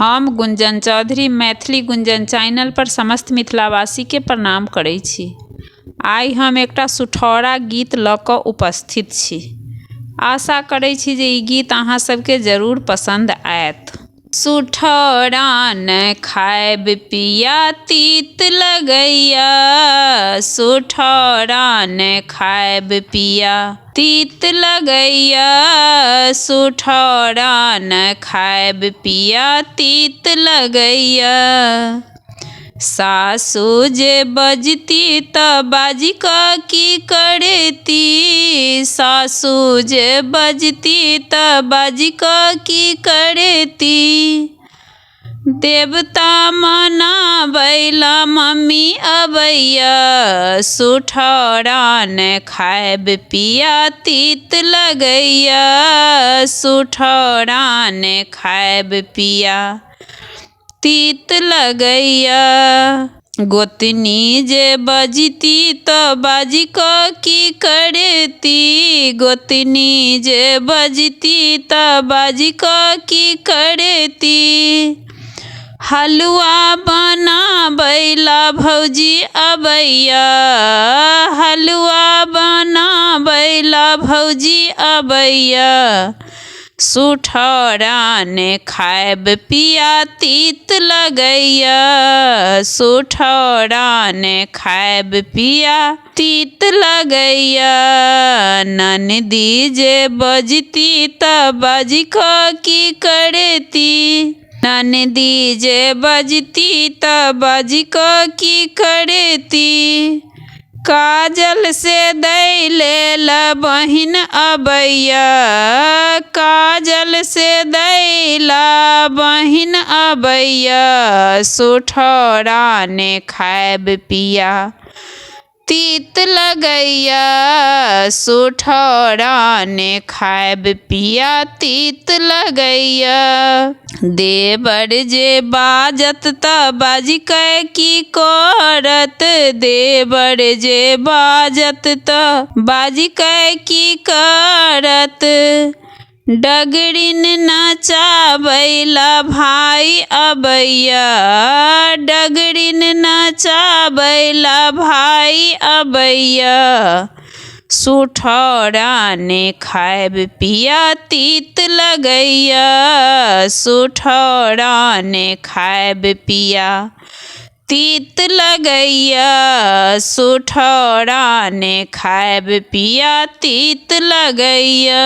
हम गुंजन चौधरी मैथिली गुंजन चैनल पर समस्त मिथिलावासी के प्रणाम करै छी। आइ हम एकटा सुठौरा गीत लऽ कऽ उपस्थित छी। आशा करै छी जे ई गीत अहाँ सबके जरूर पसंद आयत। सुठौरा न खायब पिया तीत लगैया, सुठौरा न खायब पिया तीत लगैया, सुठौरा न खायब पिया तीत लगैया। सासु जे बजती तऽ बाजी कऽ की करती, सासु जे बजती तऽ बाजी कऽ की करती। देवता मनाबैला मम्मी अबैया, सुठौरा न खायब पिया तीत लगैया, सुठौरा न खायब पिया तीत लगैया। गोतनी जे बजती तऽ बाजी कऽ की करती, गोतनी जे बजती तऽ बाजी कऽ की करती। हलुआ बनाबैला भौजी अबैया, हलुआ बनाबैला भौजी अबैया, सुठौरा न खायब पिया तीत लगैया, सुठौरा न खायब पिया तीत लगैया। ननदी जे बजती तऽ बाजी कऽ की करती, ननदी जे बजती तऽ बाजी कऽ की करती। काजल से दै लेल बहिन अबैया, काजल से दैला बहिन अबैया, सुठौरा न खायब पिया तीत लगैया, सुठौरा न खायब पिया तीत लगैया। देवर जे बाजत तऽ बाजी कऽ की करत, देवर जे बाजत तऽ बाजी कऽ की करत। डगरिन नचाबैला भाई अबैया, डगरिन नचाबैला भाई अबैया, सुठौरा न खायब पिया तीत लगैया, सुठौरा न खायब पिया तीत लगैया, सुठौरा न खायब पिया तीत लगैया।